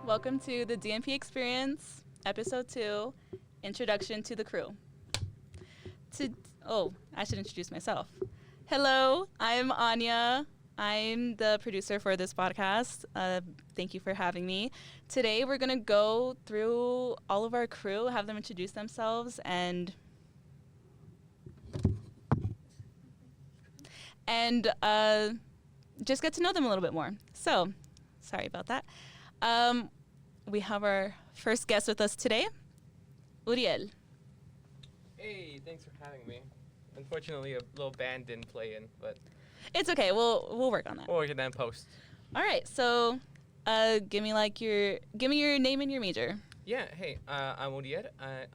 Welcome to the DMP Experience, Episode 2, Introduction to the Crew. I should introduce myself. Hello, I'm Anya. I'm the producer for this podcast. Thank you for having me. Today we're going to go through all of our crew, have them introduce themselves, and just get to know them a little bit more. So, sorry about that. We have our first guest with us today, Uriel. Hey, thanks for having me. Unfortunately, a little band didn't play in, but It's okay. We'll work on that. we'll work it in post. All right. So, give me your name and your major. Yeah, hey, I'm Uriel.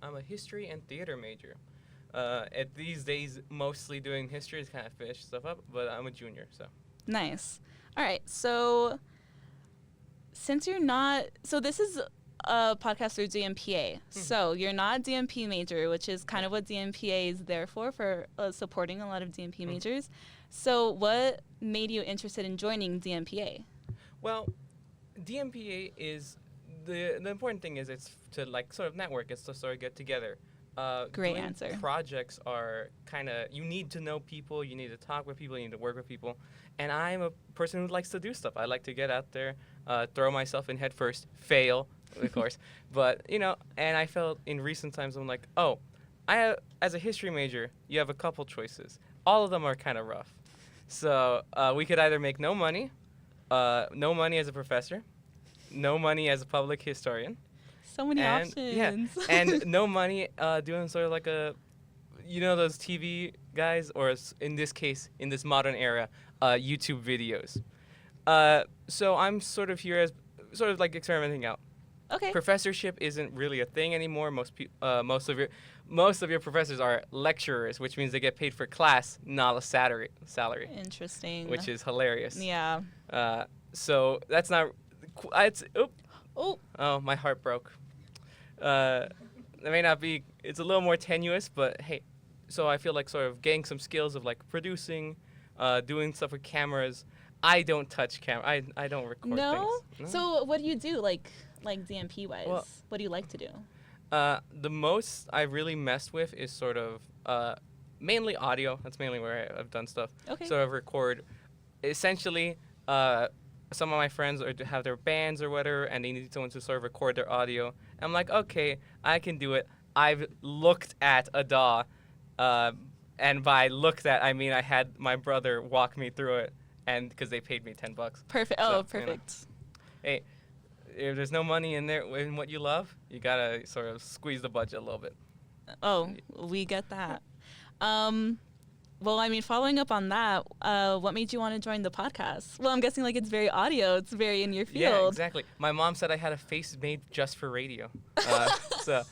I'm a history and theater major. At these days, mostly doing history to kind of finish stuff up, but I'm a junior, so. Nice. All right. So, since you're not, this is a podcast through DMPA. So you're not a DMP major, which is kind of what DMPA is there for supporting a lot of DMP majors. So what made you interested in joining DMPA? Well, DMPA is, the important thing is it's to like sort of network, it's to sort of get together. Great doing answer. Projects are kind of, you need to know people, you need to talk with people, you need to work with people. And I'm a person who likes to do stuff. I like to get out there, throw myself in head first, fail, of course. But, and I felt in recent times, I'm like, as a history major, you have a couple choices. All of them are kind of rough. So we could either make no money as a professor, no money as a public historian. So many options. Yeah, and no money doing sort of like those TV guys, or in this case, in this modern era, YouTube videos. So I'm sort of here as sort of like experimenting out. Okay. Professorship isn't really a thing anymore. Most of your professors are lecturers, which means they get paid for class, not a salary. Interesting. Which is hilarious. Yeah. So that's not. Oh, my heart broke. That may not be. It's a little more tenuous, but hey. So I feel like sort of getting some skills of like producing, doing stuff with cameras. I don't touch camera. I don't record things. No? So what do you do, like DMP wise? Well, what do you like to do? The most I've really messed with is sort of mainly audio. That's mainly where I've done stuff. Okay. Sort of record. Essentially, some of my friends have their bands or whatever, and they need someone to sort of record their audio. I'm like, okay, I can do it. I've looked at a DAW, and by looked at, I mean I had my brother walk me through it, and because they paid me $10. Perfect. So, Perfect. Hey, if there's no money in there in what you love, you gotta sort of squeeze the budget a little bit. Oh, we get that. Well, I mean, following up on that, what made you want to join the podcast? Well, I'm guessing like it's very audio. It's very in your field. Yeah, exactly. My mom said I had a face made just for radio. So,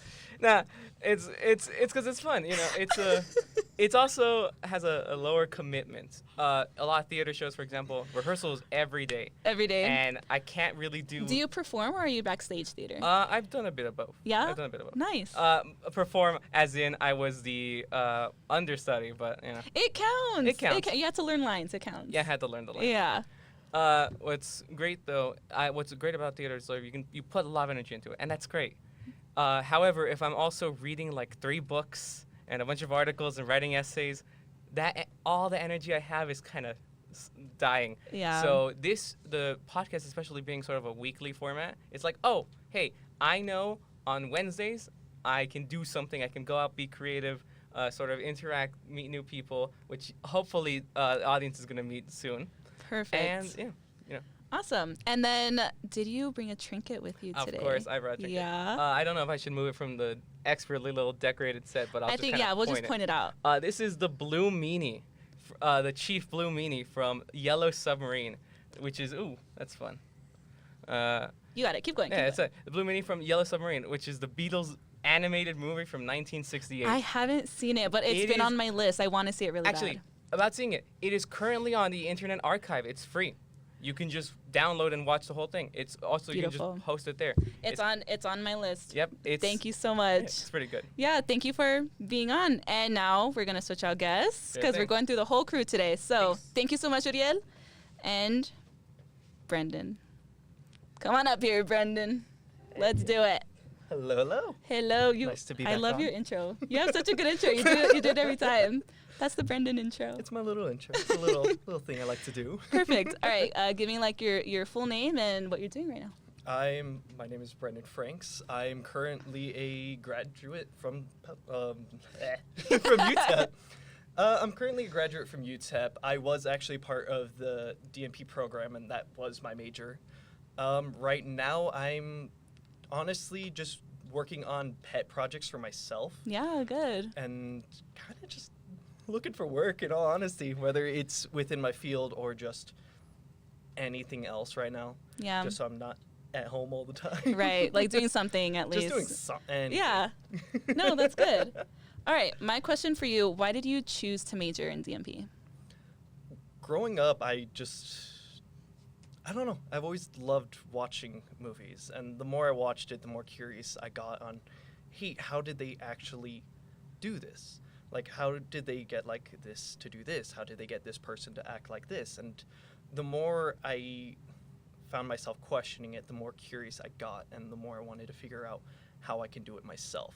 it's because it's fun. It's also has a lower commitment. A lot of theater shows, for example, rehearsals every day. Every day. And I can't really do. Do you perform, or are you backstage theater? I've done a bit of both. Yeah. I've done a bit of both. Nice. Perform as in I was the understudy, but It counts. It counts. You have to learn lines. It counts. Yeah, I had to learn the lines. Yeah. What's great though, what's great about theater is like you put a lot of energy into it, and that's great. However, if I'm also reading like 3 books and a bunch of articles and writing essays, all the energy I have is kind of dying. Yeah. So the podcast, especially being sort of a weekly format, it's like, oh, hey, I know on Wednesdays I can do something. I can go out, be creative, sort of interact, meet new people, which hopefully the audience is going to meet soon. Perfect. And Awesome. And then, did you bring a trinket with you today? Of course, I brought a trinket. Yeah. I don't know if I should move it from the expertly little decorated set, but we'll just point it out. This is the blue meanie, the Chief Blue Meanie from Yellow Submarine, which is, that's fun. You got it. Keep going. Yeah, the Blue Meanie from Yellow Submarine, which is the Beatles animated movie from 1968. I haven't seen it, but it's been on my list. I want to see it really bad. Actually, about seeing it, it is currently on the Internet Archive. It's free. You can just download and watch the whole thing. It's also Beautiful. You can just post it there. It's on my list. Yep. Thank you so much. It's pretty good. Yeah, thank you for being on. And now we're gonna switch out guests because we're going through the whole crew today. So thank you so much, Uriel. And Brenden. Come on up here, Brenden. Let's do it. Hello, hello. Hello. Nice to be I back love on. your intro. You have such a good intro. You do it every time. That's the Brenden intro. It's my little intro. It's a little thing I like to do. Perfect. All right. Give me like your full name and what you're doing right now. My name is Brenden Franks. I'm currently a graduate from UTEP. I'm currently a graduate from UTEP. I was actually part of the DMP program, and that was my major. Right now, I'm honestly just working on pet projects for myself. Yeah, good. And kind of just looking for work, in all honesty, whether it's within my field or just anything else right now. Yeah. Just so I'm not at home all the time. Right. Like doing something at least. Just doing something. Yeah. No, that's good. All right. My question for you, why did you choose to major in DMP? Growing up, I don't know. I've always loved watching movies. And the more I watched it, the more curious I got on, hey, how did they actually do this? Like, how did they get, like, this to do this? How did they get this person to act like this? And the more I found myself questioning it, the more curious I got, and the more I wanted to figure out how I can do it myself.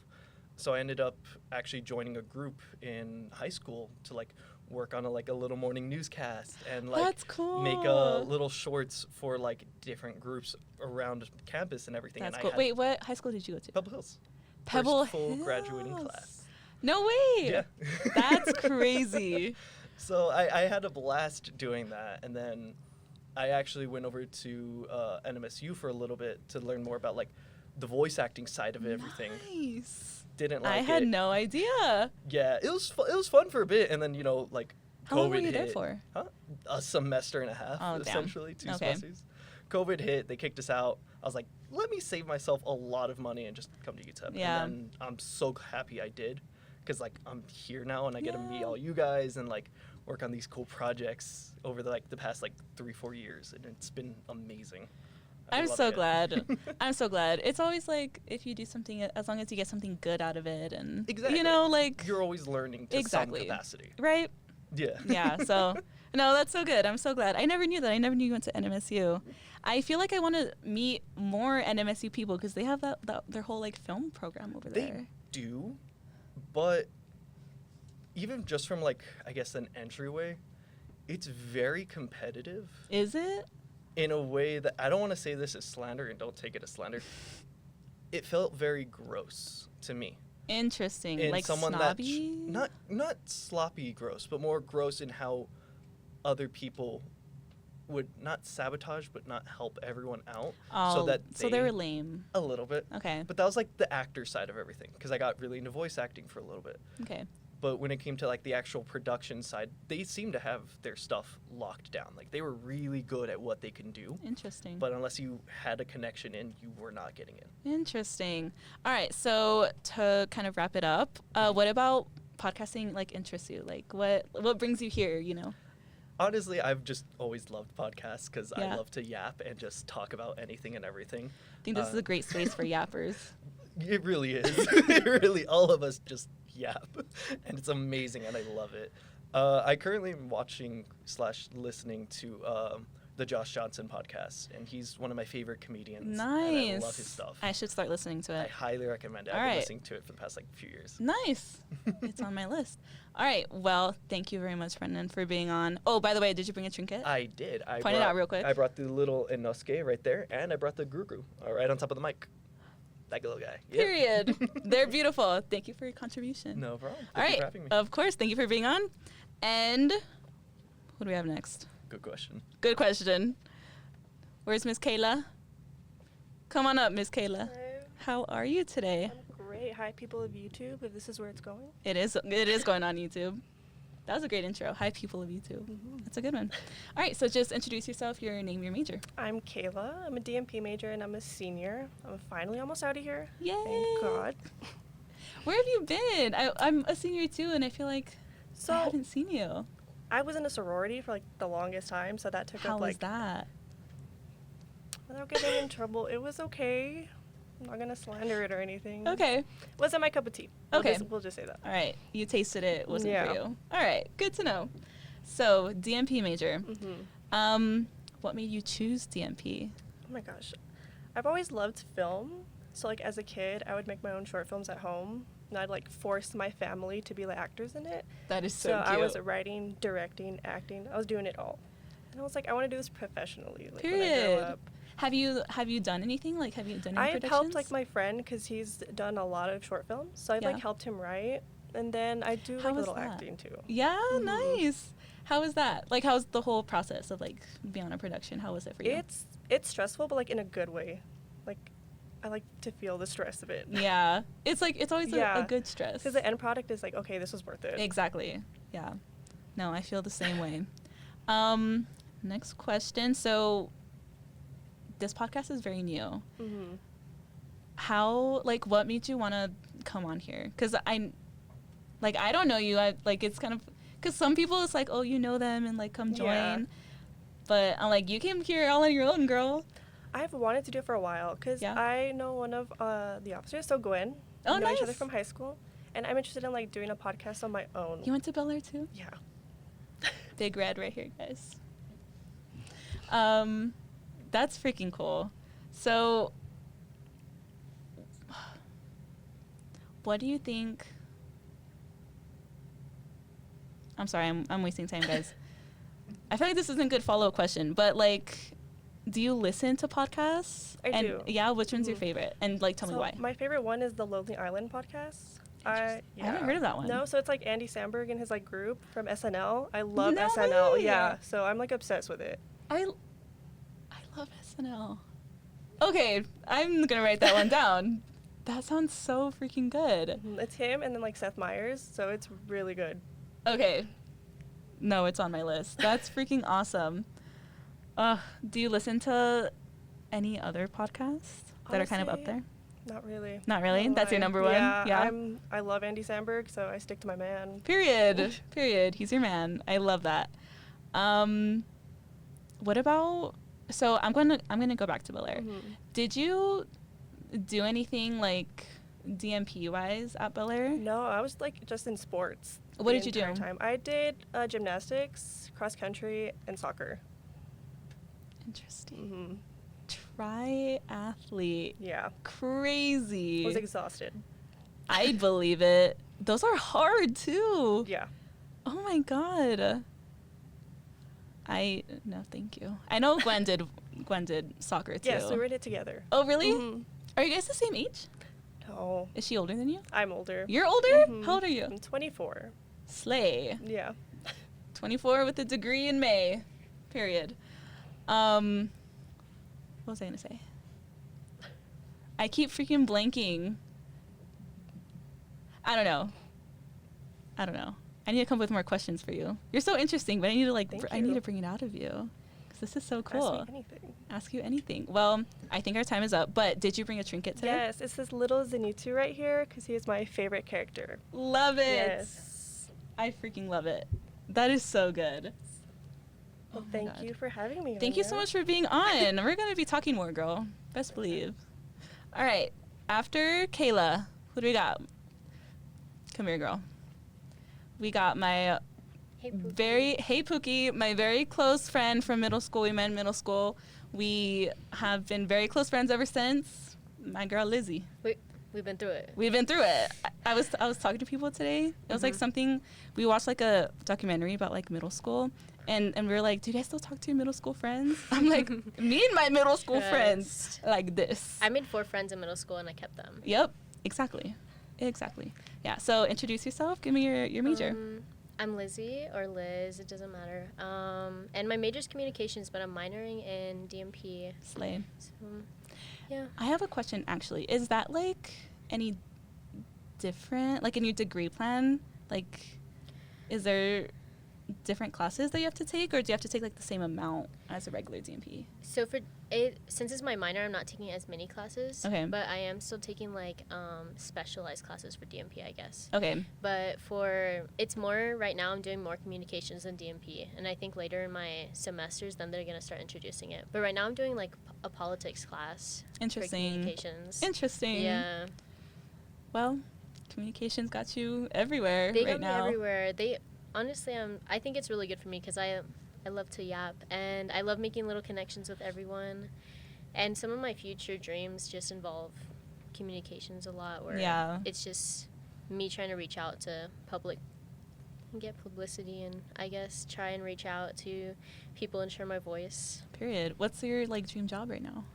So I ended up actually joining a group in high school to, like, work on a little morning newscast and, like, That's cool. make little shorts for, like, different groups around campus and everything. That's and cool. I had Wait, what high school did you go to? Pebble Hills. Pebble First full Hills. graduating class. No way. Yeah. That's crazy. So I had a blast doing that, and then I actually went over to NMSU for a little bit to learn more about, like, the voice acting side of everything. Nice. Didn't like I it. had no idea. Yeah, it was fun for a bit, and then, like, How COVID long were you hit. there for? Huh? A semester and a half, Oh, damn. essentially, 2 Okay. semesters. COVID hit, they kicked us out. I was like, let me save myself a lot of money and just come to UTEP. Yeah. And then I'm so happy I did, because, like, I'm here now, and I get to meet Yeah. all you guys and, like, work on these cool projects over the past 3-4 years, and it's been amazing. I'm love so it. glad. I'm so glad. It's always like if you do something, as long as you get something good out of it, and Exactly. you know, like You're always learning to Exactly. some capacity. right? Yeah. Yeah. So no, that's so good. I'm so glad. I never knew that. I never knew you went to NMSU. I feel like I want to meet more NMSU people because they have that their whole like film program over They there. do, but even just from I guess an entryway, it's very competitive Is it? in a way that I don't want to say this as slander, and don't take it as slander. It felt very gross to me. Interesting. And like someone snobby? not sloppy gross, but more gross in how other people would not sabotage but not help everyone out, Oh, so they were lame. a little bit. Okay. But that was like the actor side of everything, because I got really into voice acting for a little bit. Okay. But when it came to the actual production side, they seemed to have their stuff locked down. Like, they were really good at what they can do. Interesting. But unless you had a connection in, you were not getting in. Interesting. All right. So to kind of wrap it up, what about podcasting interests you? Like what brings you here? You know. Honestly, I've just always loved podcasts because Yeah. I love to yap and just talk about anything and everything. I think this is a great space for yappers. It really is. Really, all of us just yap, and it's amazing, and I love it. I currently am watching / listening to the Josh Johnson podcast, and he's one of my favorite comedians. Nice. And I love his stuff. I should start listening to I it. highly recommend it. All I've been right. listening to it for the past few years. Nice. It's on my list. All right. Well, thank you very much, Brenden, for being on. Oh, by the way, did you bring a trinket? I did. Point it out real quick. I brought the little inosuke right there, and I brought the guru right on top of the mic. That little guy. Yep. Period. They're beautiful. Thank you for your contribution. No problem. All Thank you right. for having me. Of course. Thank you for being on. And who do we have next? Good question. Good question. Where's Miss Kayla? Come on up, Miss Kayla. Hello. How are you today? I'm great. Hi, people of YouTube, if this is where it's going. It is going on YouTube. That was a great intro. Hi, people of YouTube. That's a good one. All right, so just introduce yourself, your name, your major. I'm Kayla. I'm a DMP major, and I'm a senior. I'm finally almost out of here. Yay! Thank God. Where have you been? I'm a senior too, and I feel like So I haven't seen you. I was in a sorority for the longest time, so that took How up was that? without getting in trouble. It was okay. I'm not gonna slander it or anything. Okay. Wasn't my cup of tea. Okay. We'll just say that. All right. You tasted it. Wasn't for Yeah. you. All right. Good to know. So DMP major. What made you choose DMP? Oh my gosh. I've always loved film. So like as a kid, I would make my own short films at home. And I'd like force my family to be like actors in it. That is so So cute. I was writing, directing, acting. I was doing it all. And I was like, I want to do this professionally. Like, when I Period. grow up. Have you done anything? Like, have you done any I productions? helped like my friend because he's done a lot of short films. So I Yeah. like helped him write. And then I do How like was little that? acting too. Yeah, Mhm. nice. How was that? Like, how was the whole process of like being on a production? How was it for you? It's stressful, but like in a good way. Like I like to feel the stress of it. Yeah, it's like it's always a Yeah. good stress. Because the end product is like, okay, this was worth it. Exactly. Yeah. No, I feel the same way. Next question. So, this podcast is very new. Mm-hmm. How, like, what made you want to come on here? Because I don't know you. It's kind of, because some people it's like, oh, you know them and like come join. Yeah. But I'm like, you came here all on your own, girl. I've wanted to do it for a while because Yeah. I know one of the officers, so Gwen. Oh, we know each other nice. from high school, and I'm interested in like doing a podcast on my own. You went to Bel Air too? Yeah. Big red right here, guys. That's freaking cool. So, what do you think? I'm sorry, I'm wasting time, guys. I feel like this isn't a good follow-up question, but like, do you listen to podcasts? I and do. Yeah, which one's your Mhm. favorite? And like, tell me So why. My favorite one is the Lonely Island podcast. I haven't heard of that one. No, so it's like Andy Samberg and his like group from SNL. I love No SNL. way. Yeah, so I'm like obsessed with it. I love SNL. Okay, I'm gonna write that one down. That sounds so freaking good. It's him and then like Seth Meyers, so it's really good. Okay. No, it's on my list. That's freaking awesome. Do you listen to any other podcasts that are kind of up Honestly, there? Not really. Not really? No That's your lie. number one? Yeah, Yeah. I love Andy Samberg, so I stick to my man. Period. Period. He's your man. I love that. What about? So I'm gonna go back to Bel Air. Mhm. Did you do anything like DMP wise at Bel Air? No, I was like just in sports. What the did you do? entire time. I did gymnastics, cross country, and soccer. Interesting. Hmm. Triathlete. Yeah, Crazy. I was exhausted. I believe it. Those are hard too. Yeah. Oh my god. No, thank you. I know Gwen did soccer too. Yes, we were in it together. Oh really? Mhm. Are you guys the same age? No, Is she older than you? I'm older. You're older? Mhm. How old are you? I'm 24. Slay. Yeah. 24 with a degree in May. Period. What was I gonna say? I keep freaking blanking. I don't know. I need to come up with more questions for you. You're so interesting, but I need to Thank I need you. to bring it out of you. 'Cause this is so cool. Ask me anything. Ask you anything. Well, I think our time is up, but did you bring a trinket today? Yes, it's this little Zenitsu right here because he is my favorite character. Love it. Yes. I freaking love it. That is so good. Well, Oh my thank God. you for having me. Thank you so Anya. much for being on. We're going to be talking more, girl. Best believe. All right. After Kayla, who do we got? Come here, girl. We got my Hey, Pookie, my very close friend from middle school. We met in middle school. We have been very close friends ever since. My girl, Lizzie. We've been through it. We've been through it. I was talking to people today. It was like something, we watched like a documentary about like middle school. And we were like, do you guys still talk to your middle school friends? I'm like, me and my middle school friends, like this. I made 4 friends in middle school and I kept them. Yep, exactly. Yeah, so introduce yourself. Give me your major. I'm Lizzie or Liz, it doesn't matter. And my major is communications, but I'm minoring in DMP. Slay. So, yeah. I have a question, actually. Is that like any different, like in your degree plan? Like, is there different classes that you have to take, or do you have to take like the same amount as a regular DMP? So for it, since it's my minor, I'm not taking as many classes. Okay. But I am still taking like specialized classes for DMP, I guess. Okay. But it's more right now, I'm doing more communications than DMP, and I think later in my semesters, then they're gonna start introducing it. But right now, I'm doing like a politics class. Interesting. For communications. Interesting. Yeah. Well, communications got you everywhere They right got me now. everywhere. Honestly, I think it's really good for me because I love to yap, and I love making little connections with everyone. And some of my future dreams just involve communications a lot, where Yeah. it's just me trying to reach out to public and get publicity, and I guess try and reach out to people and share my voice. Period. What's your like dream job right now?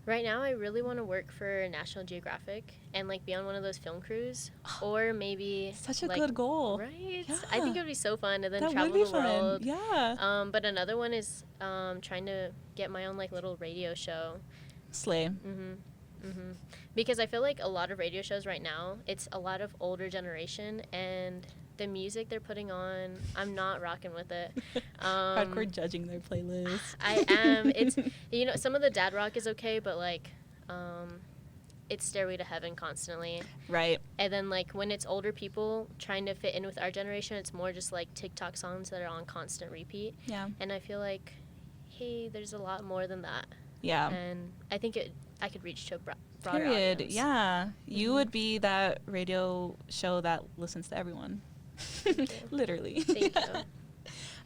Right now, I really want to work for National Geographic and like be on one of those film crews, or maybe Such a like, good goal. right? Yeah. I think it would be so fun to then That travel would be the fun. world. Yeah. But another one is trying to get my own like little radio show. Slay. Because I feel like a lot of radio shows right now, it's a lot of older generation, and the music they're putting on, I'm not rocking with it. Hardcore judging their playlist. I am. It's, you know, some of the dad rock is okay, but like, it's Stairway to Heaven constantly. Right. And then like when it's older people trying to fit in with our generation, it's more just like TikTok songs that are on constant repeat. Yeah. And I feel like, hey, there's a lot more than that. Yeah. And I think I could reach to a broader Period. audience. Yeah. You would be that radio show that listens to everyone. you. Literally. Thank you.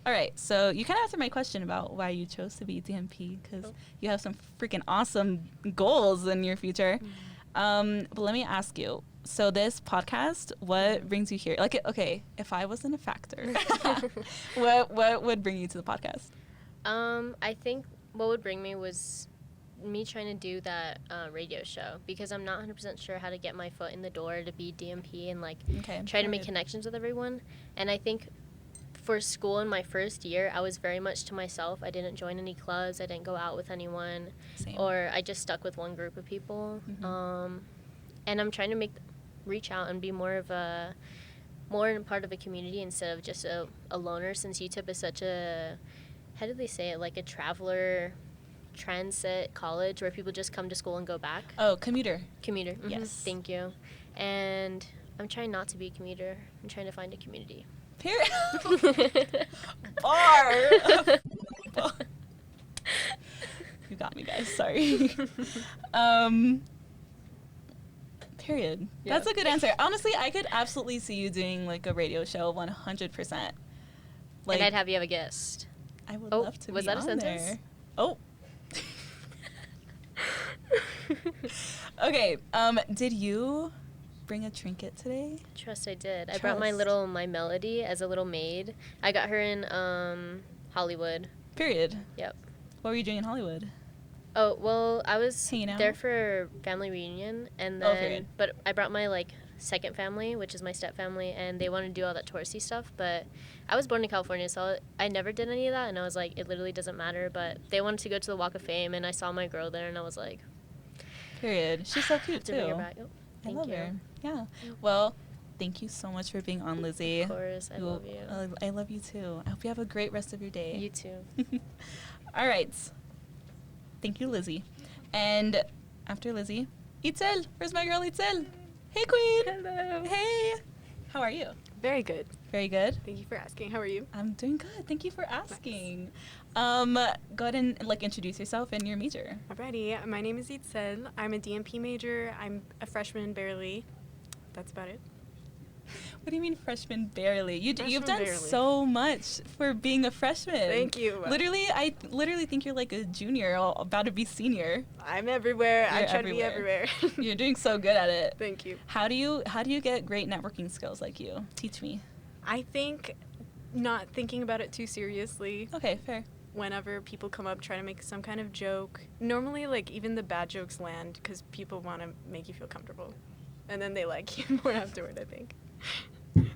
All right. So you kind of answered my question about why you chose to be DMP, because you have some freaking awesome goals in your future. But let me ask you. So this podcast, what brings you here? Like, okay, if I wasn't a factor, what would bring you to the podcast? I think what would bring me was me trying to do that radio show, because I'm not 100% sure how to get my foot in the door to be DMP and like try to make connections with everyone. And I think for school in my first year, I was very much to myself. I didn't join any clubs. I didn't go out with anyone. Same. Or I just stuck with one group of people. And I'm trying to reach out and be more in part of a community instead of just a loner, since UTEP is such a, how do they say it, like a traveler transit college where people just come to school and go back. Oh, commuter. Commuter. Yes. Thank you. And I'm trying not to be a commuter. I'm trying to find a community. Bar. You got me, guys. Sorry. Period. Yeah. That's a good answer. Honestly, I could absolutely see you doing like a radio show 100%. Like, And I'd have you have a guest. I would Oh, love to was be that a on sentence? there. Oh. Okay. Did you bring a trinket today? Trust I did. I brought my Melody as a little maid. I got her in Hollywood. Period. Yep. What were you doing in Hollywood? Oh, well, I was Hanging out? there for family reunion, and Oh, then period. but I brought my like second family, which is my step family, and they wanted to do all that touristy stuff, but I was born in California, so I never did any of that, and I was like, it literally doesn't matter, but they wanted to go to the Walk of Fame, and I saw my girl there, and I was like, Period. She's so I have cute to bring her too. back. Oh, I thank love you. her. Yeah. Well, thank you so much for being on, Lizzie. Of course, I love you. I love you too. I hope you have a great rest of your day. You too. All right. Thank you, Lizzie. And after Lizzie, Itzel. Where's my girl, Itzel? Hey, queen. Hello. Hey. How are you? Very good. Very good. Thank you for asking. How are you? I'm doing good. Thank you for asking. Go ahead and introduce yourself and your major. Alrighty. My name is Itzel. I'm a DMP major. I'm a freshman barely. That's about it. What do you mean freshman barely? You've Freshman done barely. so much for being a freshman. Thank you. Literally, I literally think you're like a junior, about to be senior. I'm everywhere. I You're try to be everywhere. You're doing so good at it. Thank you. How do you get great networking skills like you? Teach me. I think not thinking about it too seriously. Okay, fair. Whenever people come up, try to make some kind of joke. Normally, like, even the bad jokes land because people want to make you feel comfortable. And then they like you more afterward, I think.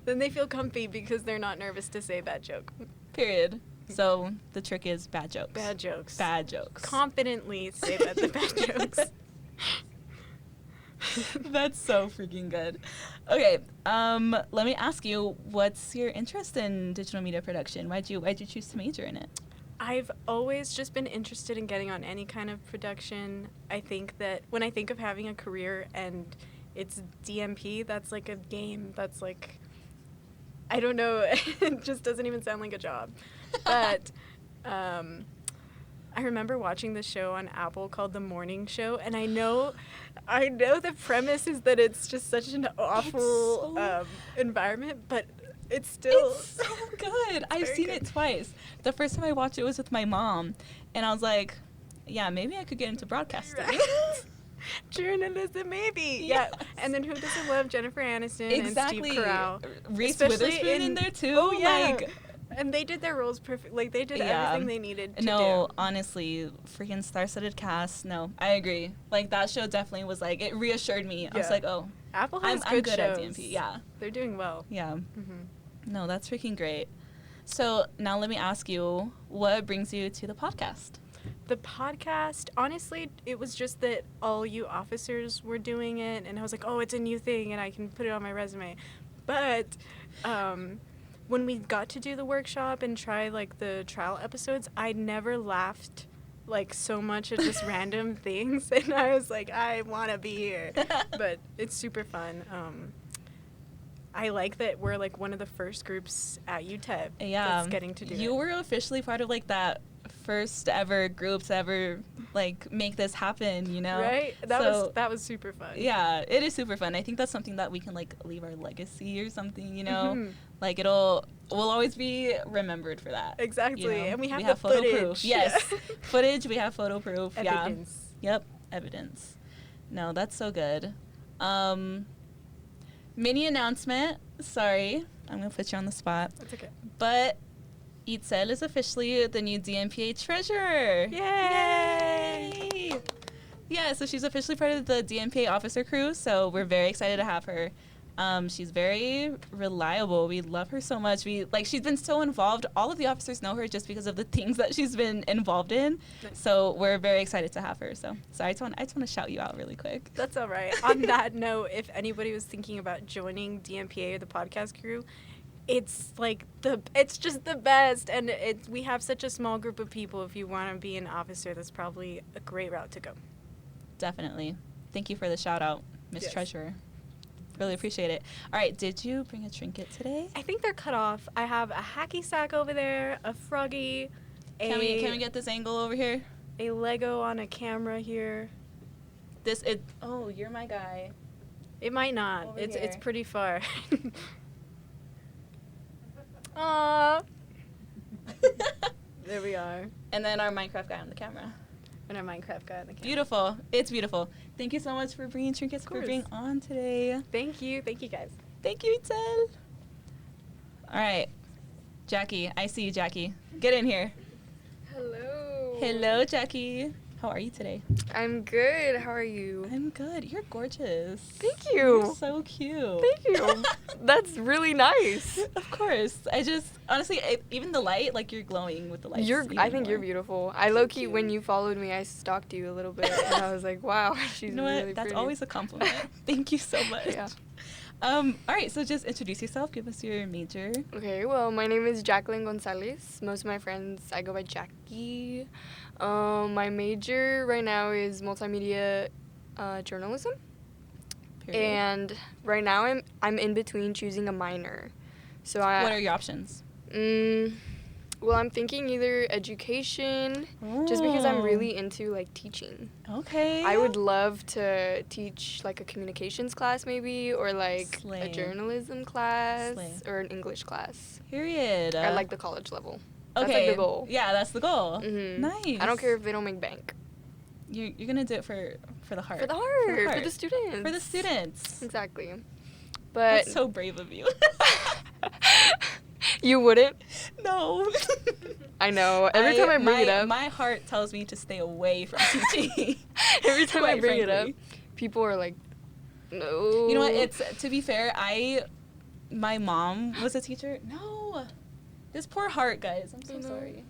Then they feel comfy because they're not nervous to say bad joke. Period. So the trick is bad jokes. Bad jokes. Bad jokes. Confidently say that the bad jokes. That's so freaking good. Okay, let me ask you, what's your interest in digital media production? Why'd you choose to major in it? I've always just been interested in getting on any kind of production. I think that when I think of having a career and it's DMP, that's like a game. That's like, I don't know, it just doesn't even sound like a job. But I remember watching this show on Apple called The Morning Show, and I know the premise is that it's just such an awful environment, but It's still It's so good. I've seen it twice. The first time I watched it was with my mom, and I was like, yeah, maybe I could get into broadcasting. Journalism, maybe. Yes. Yeah. And then who doesn't love Jennifer Aniston Exactly. and Steve Carell? Reese Especially Witherspoon in there too. Oh, yeah. Like, and they did their roles perfect. Like, they did Yeah. everything they needed to no, do. honestly, freaking star-studded cast. No, I agree. Like, that show definitely was like, it reassured me. I was Yeah. like, oh, Apple I'm has good at shows. DMP. Yeah. They're doing well. Yeah. Mm-hmm. No, that's freaking great. So now let me ask you, what brings you to the podcast? The podcast, honestly, it was just that all you officers were doing it, and I was like, oh, it's a new thing, and I can put it on my resume. But when we got to do the workshop and try, like, the trial episodes, I never laughed, like, so much at just random things, and I was like, I want to be here. But it's super fun. I like that we're, like, one of the first groups at UTEP that's getting to do it. You were officially part of, like, that first ever group to ever, like, make this happen, you know? Right? That was super fun. Yeah, it is super fun. I think that's something that we can, like, leave our legacy or something, you know? Mhm. Like, we'll always be remembered for that. Exactly. You know? And we have the photo footage. proof. Yes. Yeah. Footage, we have photo proof. Evidence. Yeah. Yep, evidence. No, that's so good. Mini announcement. Sorry, I'm going to put you on the spot. That's okay. But Itzel is officially the new DMPA treasurer. Yay! Yeah, so she's officially part of the DMPA officer crew, so we're very excited to have her. She's very reliable. We love her so much. She's been so involved. All of the officers know her just because of the things that she's been involved in. So we're very excited to have her. So I just want to shout you out really quick. That's all right. On that note, if anybody was thinking about joining DMPA or the podcast crew, it's just the best, and we have such a small group of people. If you want to be an officer, that's probably a great route to go. Definitely. Thank you for the shout out, Miss Yes. Treasurer. Really appreciate it. All right, did you bring a trinket today? I think they're cut off. I have a hacky sack over there, a froggy, Can we get this angle over here? a Lego on a camera here. Oh, you're my guy. It might not. Over It's here. pretty far. Aww. There we are. And then our Minecraft guy on the camera. And our Minecraft guy on the camera. Beautiful. It's beautiful. Thank you so much for bringing trinkets, for course. being on today. Thank you. Thank you, guys. Thank you, Itzel. All right. Jackie. I see you, Jackie. Get in here. Hello. Hello, Jackie. How are you today? I'm good. How are you? I'm good. You're gorgeous. Thank You're you. so cute. Thank you. That's really nice. Of course. I just, honestly, even the light, like, you're glowing with the light. I think you're beautiful. I low-key, when you followed me, I stalked you a little bit, and I was like, wow, she's You know really what? That's pretty. always a compliment. Thank you so much. Yeah. All right, so just introduce yourself. Give us your major. Okay, well, my name is Jacqueline Gonzalez. Most of my friends, I go by Jackie. My major right now is multimedia journalism. Period. And right now I'm in between choosing a minor. So What are your options? Well, I'm thinking either education, just because I'm really into, like, teaching. Okay. I would love to teach, like, a communications class maybe, or, like, Slay. a journalism class, Slay. or an English class. Period. At, like, the college level. Okay. That's, like, the goal. Yeah, that's the goal. Mhm. Nice. I don't care if they don't make bank. You're gonna do it for the heart. For the heart. For the students. For the students. Exactly. But That's so brave of you. you wouldn't? No. I know. Every time I bring it up. my heart tells me to stay away from teaching. Every time I Quite bring it up, frankly. people are like, no. You know what? It's, to be fair, my mom was a teacher. No. This poor heart, guys. I'm so I know. sorry.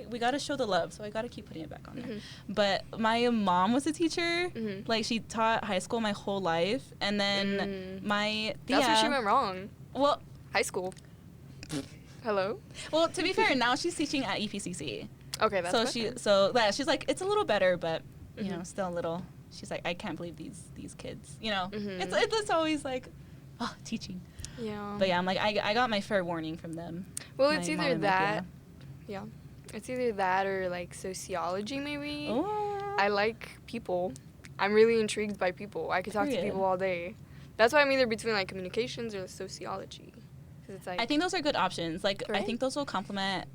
We gotta show the love, so I gotta keep putting it back on there. Mhm. But my mom was a teacher. Mhm. Like, she taught high school my whole life, and then my That's where she went wrong. Well, High school. Hello? well, to be fair, now she's teaching at EPCC. Okay, that's So what she's like, it's a little better, but you know, Mhm. still a little. She's like, I can't believe these kids. You know, Mhm. it's always like, oh, teaching. Yeah. But yeah, I'm like, I got my fair warning from them. Well, My it's mom either and my that. Yeah. It's either that or, like, sociology, maybe. Oh. I like people. I'm really intrigued by people. I could talk to Period. people all day. That's why I'm either between like communications or sociology. 'Cause it's like, I think those are good options. Like, I Right? think those will complement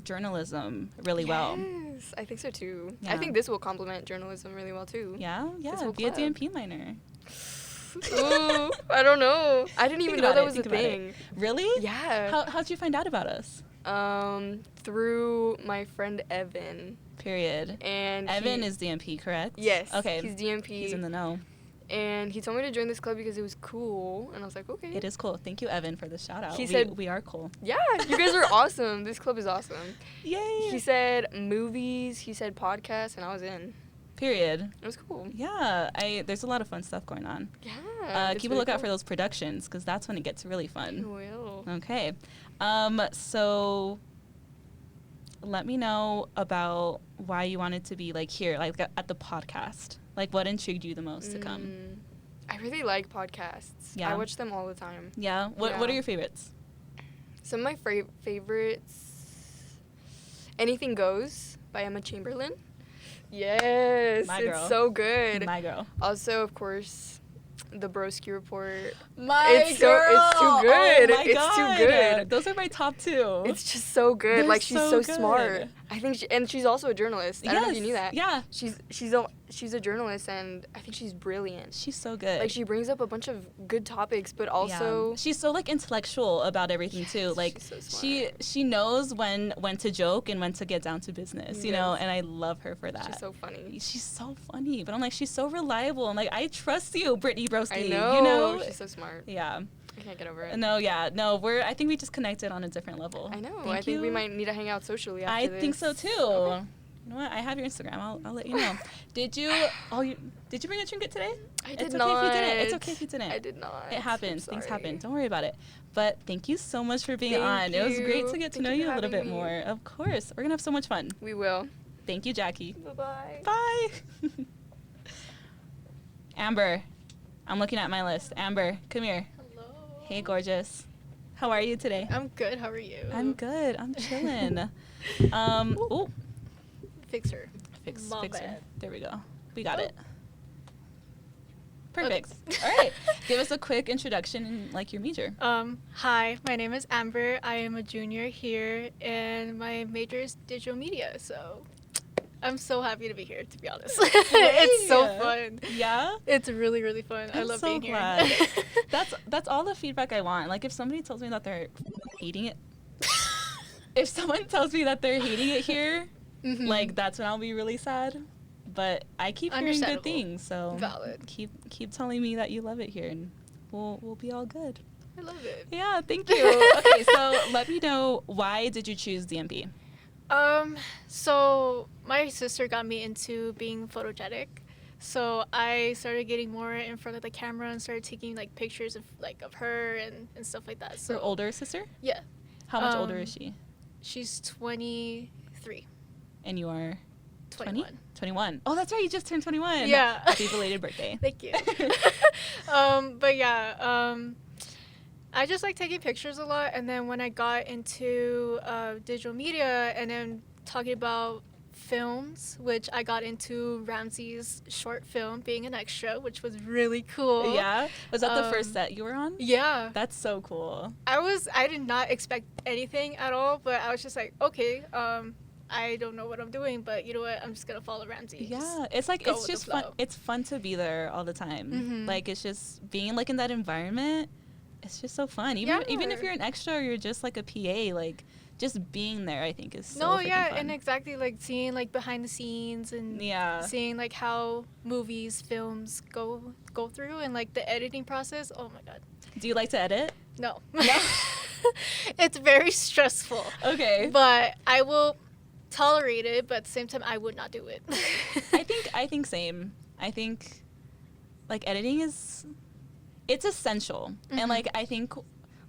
journalism really well. Yes, I think so too. Yeah. I think this will complement journalism really well too. Yeah, whole be a club. DMP minor. Ooh, I don't know. I didn't even Think know about that it, was a think about it. thing. Really? Yeah. How'd you find out about us? Through my friend Evan. Period. And Evan is DMP, correct? Yes. Okay. He's DMP. He's in the know. And he told me to join this club because it was cool. And I was like, okay. It is cool. Thank you, Evan, for the shout out. He said- we are cool. Yeah, you guys are awesome. This club is awesome. Yay. He said movies, he said podcasts, and I was in. Period. It was cool. Yeah, there's a lot of fun stuff going on. Yeah. Keep a lookout for those productions because that's when it gets really I fun. will. Okay. So let me know about why you wanted to be like here, like at the podcast. Like what intrigued you the most to come? I really like podcasts. Yeah. I watch them all the time. Yeah. What Yeah. are your favorites? Some of my favorites, Anything Goes by Emma Chamberlain. Yes, My it's girl. so good. My girl. Also, of course, the Broski Report. My It's so- it's too good. Oh my It's God. too good. Those are my top two. It's just so good. They're Like she's so so smart. good. I think, and she's also a journalist. I don't know if you knew that. Yeah. She's a journalist, and I think she's brilliant. She's so good. Like she brings up a bunch of good topics, but also yeah. She's so like intellectual about everything too. Like she's so smart. she knows when to joke and when to get down to business, you know, Yes. and I love her for that. She's so funny. She's so funny, but I'm like she's so reliable. I'm like I trust you, Brittany Broski. I know. You know? She's so smart. Yeah. I can't get over it. No, I think we just connected on a different level. I know. Thank I think we you. might need to hang out socially after I this. think so too. Okay. You know what? I have your Instagram. I'll let you know. Did you bring a trinket today? I did It's not. okay if you didn't. It's okay if you didn't. I did not. It happens. I'm Things sorry. happen. Don't worry about it. But thank you so much for being Thank on. It was great to you. get to Thank know you you for a little bit having me. more. Of course. We're going to have so much fun. We will. Thank you, Jackie. Bye-bye. Bye. Amber. I'm looking at my list. Amber, come here. Hello. Hey, gorgeous. How are you today? I'm good. How are you? I'm good. I'm chilling. Ooh. Fix her. Fix My her. bad. There we go. We got Oh. it. Perfect. All right. Give us a quick introduction and like your major. Hi, my name is Amber. I am a junior here, and my major is digital media. So, I'm so happy to be here. To be honest, it's so fun. Yeah. It's really, really fun. I I'm love so being glad. here. That's all the feedback I want. Like if somebody tells me that they're hating it, if someone tells me that they're hating it here, Mhm. like that's when I'll be really sad. But I keep hearing good Understandable. things, so Valid. keep telling me that you love it here, and we'll be all good. I love it. Yeah, thank you. Okay, so let me know, why did you choose DMP? So my sister got me into being photogenic. So I started getting more in front of the camera and started taking like pictures of her and stuff like that. So Your older sister? Yeah. How much older is she? She's 23. And you are 21. 21. Oh, that's right. You just turned 21. Yeah. Happy belated birthday. Thank you. But yeah, I just like taking pictures a lot. And then when I got into digital media and then talking about films, which I got into Ramsey's short film being an extra, which was really cool. Yeah? Was that the first set you were on? Yeah. That's so cool. I did not expect anything at all, but I was just like, okay, I don't know what I'm doing, but you know what? I'm just gonna follow Ramsey. Yeah, it's like go it's with the just fun. flow. It's fun to be there all the time. Mhm. Like it's just being like in that environment. It's just so fun. Even if Yeah. you're an extra or you're just like a PA, like just being there, I think is so No, freaking yeah, fun. and exactly like seeing like behind the scenes and Yeah. seeing like how movies, films go through and like the editing process. Oh my god, Do you like to edit? no, it's very stressful. Okay. But I will tolerate it, but at the same time, I would not do it. I think same. I think like editing it's essential. And Mhm. like I think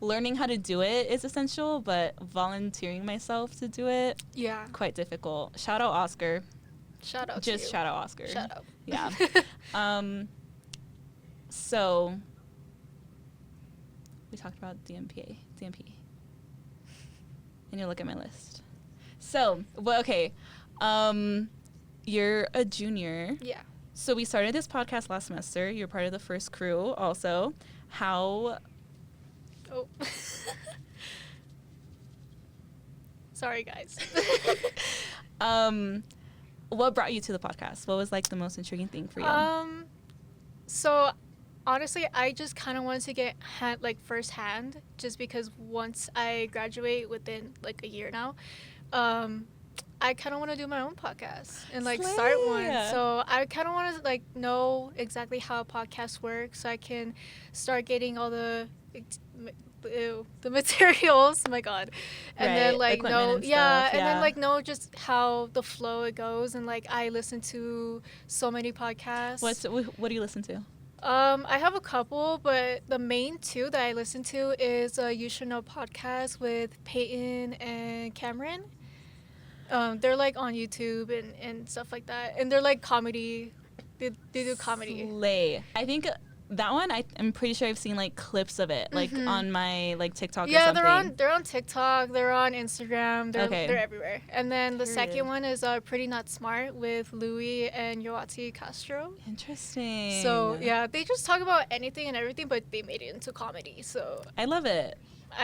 learning how to do it is essential, but volunteering myself to do it, Yeah. quite difficult. Shout out Oscar. Shout out Just to you. shout out Oscar. Shout out. Yeah. So we talked about DMP. And you look at my list. So, well, okay. You're a junior. Yeah. So we started this podcast last semester. You're part of the first crew also. How... Oh. Sorry, guys. What brought you to the podcast? What was like the most intriguing thing for you? So honestly, I just kind of wanted to get firsthand, just because once I graduate within like a year now, I kind of want to do my own podcast and like start one. So I kind of want to like know exactly how a podcast works, so I can start getting all the materials. Oh my God. And then like know and then like know just how the flow it goes. And like I listen to so many podcasts. What do you listen to? I have a couple, but the main two that I listen to is You Should Know podcast with Peyton and Cameron. They're like on YouTube and stuff like that, and they're like comedy. They do comedy. Slay. I think that one, I'm pretty sure I've seen like clips of it, like on my like TikTok. Yeah, or something. they're on TikTok. They're on Instagram. They're everywhere. And then the second one is Pretty Not Smart with Louis and Yoatzi Castro. Interesting. So yeah, they just talk about anything and everything, but they made it into comedy. So I love it.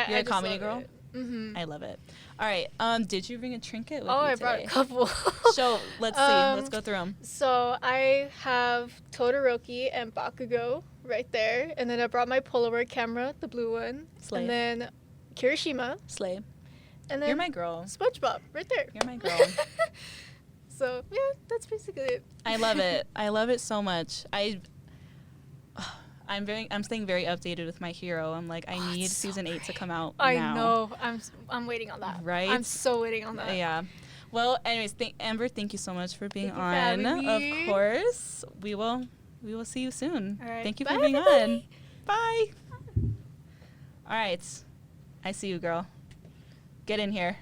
You're a comedy girl. Mm-hmm. I love it. All right. Did you bring a trinket with you I today? brought a couple. So let's see. Let's go through them. So I have Todoroki and Bakugo right there, and then I brought my Polaroid camera, the blue one, Slay. and then Kirishima. Slay. And then You're my girl. SpongeBob right there. You're my girl. So yeah, that's basically it. I love it. I love it so much. I'm staying very updated with My Hero. I'm like, I need season 8 to come out now. I know. I'm waiting on that. Right? I'm so waiting on that. Yeah. Well, anyways, Amber, thank you so much for being on. having me. Of course, we will see you soon. All right. Thank you Bye, for being everybody. on. Bye. All right. I see you, girl. Get in here.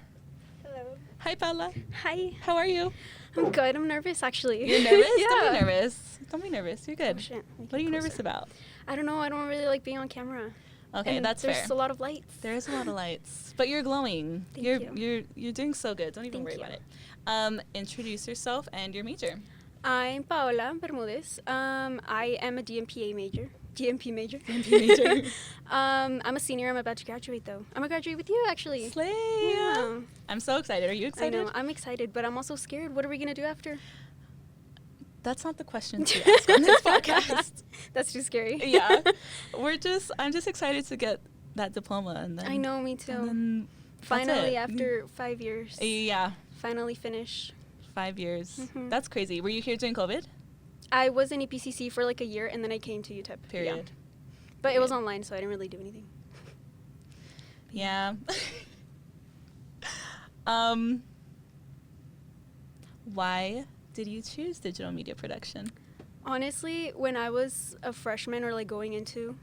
Hello. Hi, Paola. Hi. How are you? I'm good. I'm nervous, actually. You're nervous? Yeah. Don't be nervous. Don't be nervous. You're good. Oh, shit. What are you nervous about? I don't know. I don't really like being on camera. Okay, And that's fair. There's a lot of lights. There is a lot of lights, but you're glowing. Thank You're doing so good. Don't even Thank worry you. about it. Introduce yourself and your major. I'm Paola Bermudez. I am a DMPA major. DMP major. I'm a senior. I'm about to graduate, though. I'm going to graduate with you, actually. Slay! Yeah. I'm so excited. Are you excited? I know. I'm excited, but I'm also scared. What are we going to do after? That's not the question to ask on this podcast. That's too scary. Yeah. I'm just excited to get that diploma and then I know, me and too. then Finally, that's it. after 5 years. Yeah. Finally finish. 5 years. Mhm. That's crazy. Were you here during COVID? I was in EPCC for like a year, and then I came to UTEP. Period. Yeah. But it was online, so I didn't really do anything. Yeah. Why did you choose digital media production? Honestly, when I was a freshman or like going into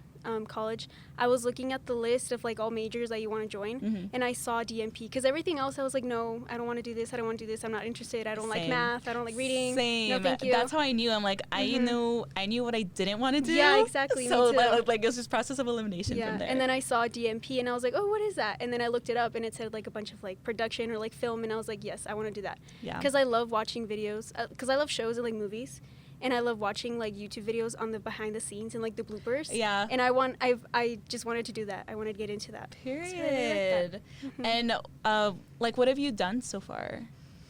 college, I was looking at the list of like all majors that you want to join, and I saw DMP because everything else I was like, no, I don't want to do this. I don't want to do this. I'm not interested. I don't like math. I don't like reading. Same. No, thank you. That's how I knew. I'm like, I knew what I didn't want to do. Yeah, exactly. So Me too. like it was just process of elimination Yeah, from there. and then I saw DMP, and I was like, oh, what is that? And then I looked it up, and it said like a bunch of like production or like film, and I was like, yes, I want to do that. Yeah. Because I love watching videos. Because I love shows and like movies. And I love watching like YouTube videos on the behind the scenes and like the bloopers. Yeah. And I just wanted to do that. I wanted to get into that. Period. So I really like that. And like, what have you done so far?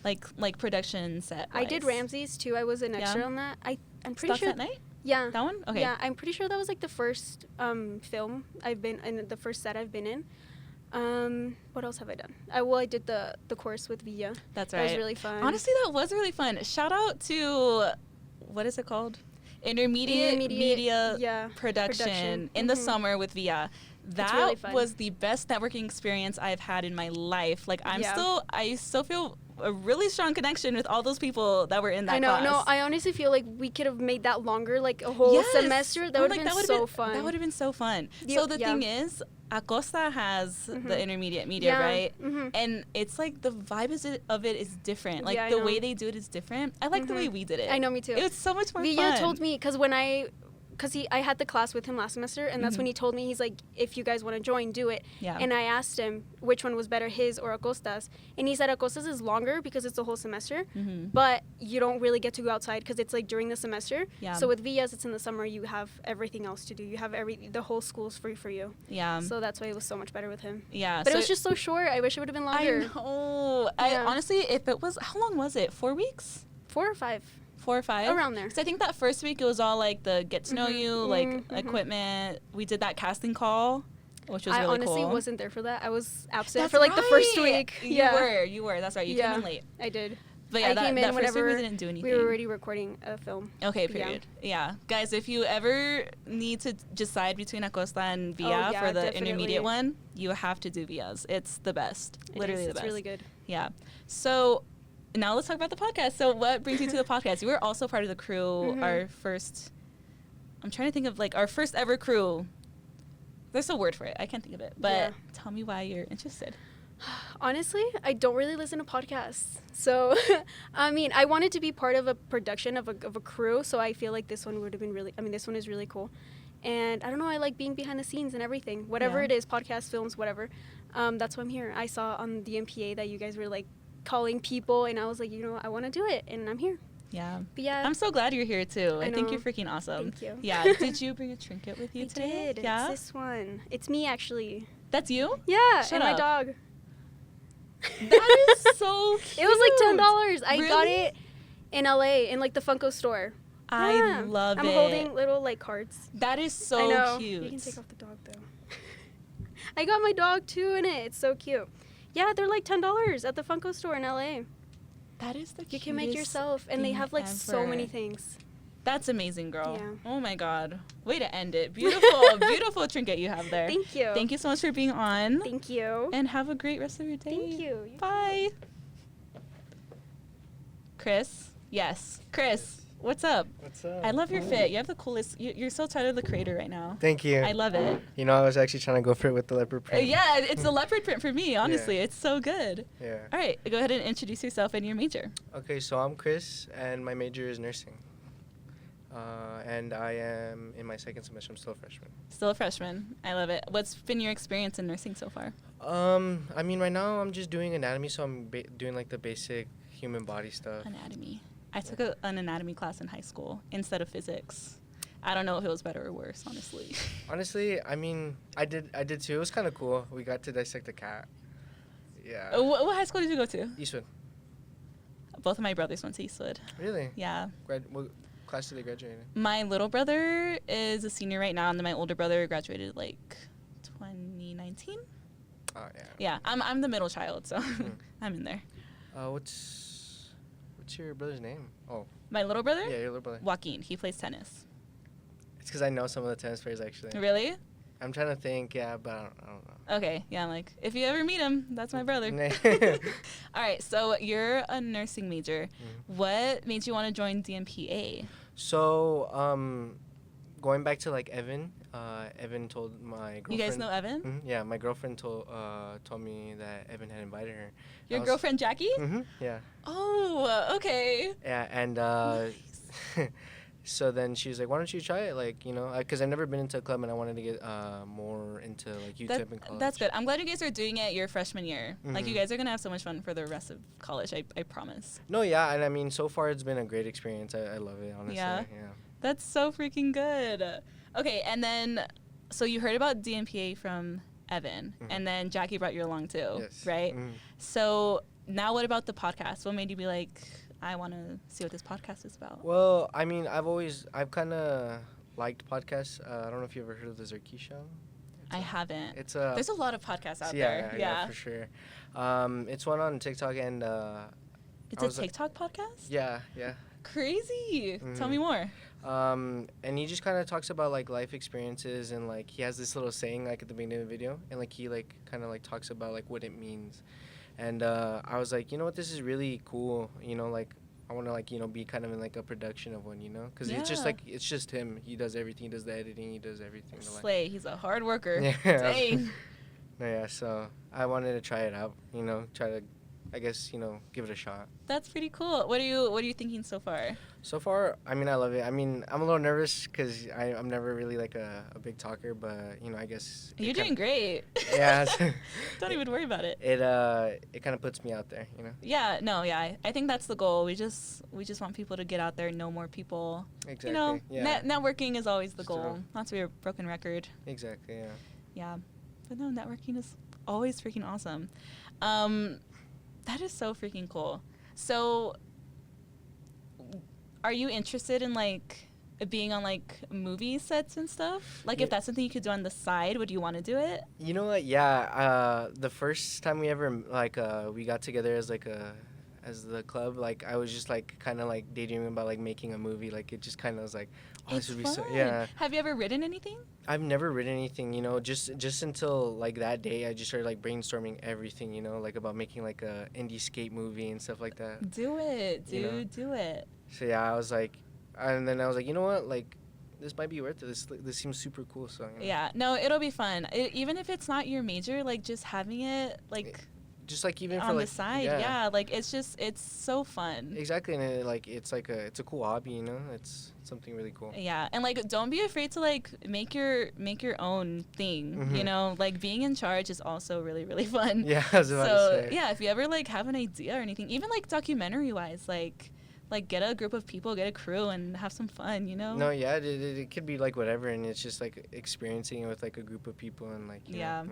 Like production set. I did Ramses too. I was an extra on that. I'm pretty Stocks sure. at Night? Yeah. That one? Okay. Yeah, I'm pretty sure that was like the first film I've been in, the first set I've been in. What else have I done? I did the course with Villa. That's right. That was really fun. Honestly, that was really fun. Shout out to, what is it called? Intermediate Media Production in the summer with Villa. That really fun. was the best networking experience I've had in my life. Like I still feel a really strong connection with all those people that were in that class. No, I honestly feel like we could have made that longer, like a whole semester. That would have been so fun. That would have been so fun. So the thing is, Acosta has the intermediate media, right? And it's like the vibe of it is different. Like the way they do it is different. I like the way we did it. I know, me too. It was so much more Villa fun. told me, because when because I had the class with him last semester, and that's when he told me, he's like, if you guys want to join, do it. Yeah. And I asked him which one was better, his or Acosta's, and he said Acosta's is longer because it's the whole semester, but you don't really get to go outside because it's like during the semester. Yeah. So with Villas, it's in the summer. You have everything else to do. You have the whole school's free for you. Yeah. So that's why it was so much better with him. Yeah. But so it was just so short. I wish it would have been longer. I know. I honestly, if it was, how long was it? 4 weeks? 4 or 5. 4 or 5? Around there. So I think that first week it was all like the get to know you, like equipment. We did that casting call, which was really cool. I honestly wasn't there for that. I was absent That's for like the first right. week. You were. That's right. You came in late. I did. But yeah, I that, came in that first whenever week we didn't do anything. we were already recording a film. Okay, period. Yeah. Guys, if you ever need to decide between Acosta and Villa for the definitely. intermediate one, you have to do Villa's. It's the best. Literally the best. It's really good. Yeah. So now let's talk about the podcast. So what brings you to the podcast? You were also part of the crew, our first, I'm trying to think of like our first ever crew. There's a word for it. I can't think of it. But tell me why you're interested. Honestly, I don't really listen to podcasts. So, I mean, I wanted to be part of a production of a crew. So I feel like this one would have been really, this one is really cool. And I don't know, I like being behind the scenes and everything. Whatever it is, podcasts, films, whatever. That's why I'm here. I saw on the DMPA that you guys were like calling people. And I was like, I want to do it. And I'm here. Yeah. But yeah. I'm so glad you're here too. I think know. you're freaking awesome. Thank you. Yeah. Did you bring a trinket with you today? I did. Yeah. It's this one. It's me, actually. That's you? Yeah. Shut and up. my dog. That is so cute. It was like $10. I got Really? it in LA in like the Funko store. I love I'm it. holding little like cards. That is so I know. cute. You can take off the dog though. I got my dog too in it. It's so cute. Yeah, they're like $10 at the Funko store in LA. That is the cutest You can make yourself, and they thing have like so ever. many things. That's amazing, girl. Yeah. Oh my God. Way to end it. Beautiful, beautiful trinket you have there. Thank you. Thank you so much for being on. Thank you. And have a great rest of your day. Thank you. Bye. Kris? Yes. Kris, what's up? What's up? I love your fit. You have the coolest. You're so Tyler the Creator right now. Thank you. I love it. You know, I was actually trying to go for it with the leopard print. Yeah, it's the leopard print for me, honestly. It's so good. Yeah. All right, go ahead and introduce yourself and your major. Okay, so I'm Kris, and my major is nursing. And I am in my second semester. I'm still a freshman. Still a freshman. I love it. What's been your experience in nursing so far? I mean, right now I'm just doing anatomy, so I'm doing like the basic human body stuff. Anatomy. I took an anatomy class in high school instead of physics. I don't know if it was better or worse, honestly. Honestly, I mean, I did too. It was kind of cool. We got to dissect a cat. Yeah. What high school did you go to? Eastwood. Both of my brothers went to Eastwood. Really? Yeah. What class did they graduate in? My little brother is a senior right now, and then my older brother graduated like 2019. Oh yeah. Yeah, I'm the middle child, so I'm in there. What's your brother's name? Oh. My little brother? Yeah, your little brother. Joaquin. He plays tennis. It's because I know some of the tennis players actually. Really? I'm trying to think, yeah, but I don't know. Okay, yeah, like, if you ever meet him, that's my brother. All right, so you're a nursing major. What made you want to join DMPA? So, going back to, like, Evan told my girlfriend. You guys know Evan? Mm-hmm, yeah, my girlfriend told me that Evan had invited her. Your girlfriend, Jackie? Mm-hmm, yeah. Oh, okay. Yeah, and Nice. so then she was like, why don't you try it? Like, you know, because I've never been into a club and I wanted to get more into, like, UTEP in college. That's good. I'm glad you guys are doing it your freshman year. Like, you guys are going to have so much fun for the rest of college, I promise. No, yeah, and I mean, so far it's been a great experience. I love it, honestly. Yeah? Yeah. That's so freaking good. Okay, and then, so you heard about DMPA from Evan, and then Jackie brought you along too, Yes. right? So now what about the podcast? What made you be like, I want to see what this podcast is about? Well, I mean, I've kind of liked podcasts. I don't know if you ever heard of the Zerky Show. I haven't. There's a lot of podcasts out yeah, there. Yeah, for sure. It's one on TikTok and. It's a TikTok podcast? Yeah, yeah. Crazy. Tell me more. And he just kind of talks about like life experiences and like he has this little saying like at the beginning of the video and like he like kind of like talks about like what it means. And I was like, you know what, this is really cool. You know, like I want to like, you know, be kind of in like a production of one, you know, because it's just like, it's just him. He does everything. He does the editing. He does everything. Slay. He's a hard worker. Yeah. Dang. No, yeah. So I wanted to try it out, you know, try to I guess, give it a shot. That's pretty cool. What are you thinking so far? So far, I mean, I love it. I mean, I'm a little nervous because I'm never really like a big talker, but I guess you're doing great. Yeah. Don't even worry about it. It kind of puts me out there, Yeah. No. Yeah. I think that's the goal. We just want people to get out there, know more people. Exactly. Yeah. Networking is always the goal. Not to be a broken record. Exactly. Yeah. Yeah, but no, networking is always freaking awesome. That is so freaking cool. So, are you interested in like being on like movie sets and stuff? Like, if that's something you could do on the side, would you want to do it? You know what? Yeah. The first time we ever we got together as as the club, like I was just like kind of like daydreaming about like making a movie. Like it just kind of was like, oh, this would be so. Yeah. Have you ever written anything? I've never written anything. Just until like that day, I just started like brainstorming everything. Like about making like a indie skate movie and stuff like that. Do it, dude. Do it. So yeah, I was like, and then I was like, you know what, like. This might be worth it. This seems super cool. So yeah, no, it'll be fun. Even if it's not your major, like just having it like. Just like even on for like the side, yeah, like it's so fun. Exactly, and it's a cool hobby, It's something really cool. Yeah, and like don't be afraid to like make your own thing. Mm-hmm. Like being in charge is also really really fun. Yeah, I was about to say. Yeah, if you ever like have an idea or anything, even like documentary wise, like get a group of people, get a crew, and have some fun. No, yeah, it could be like whatever, and it's just like experiencing it with like a group of people and like you know.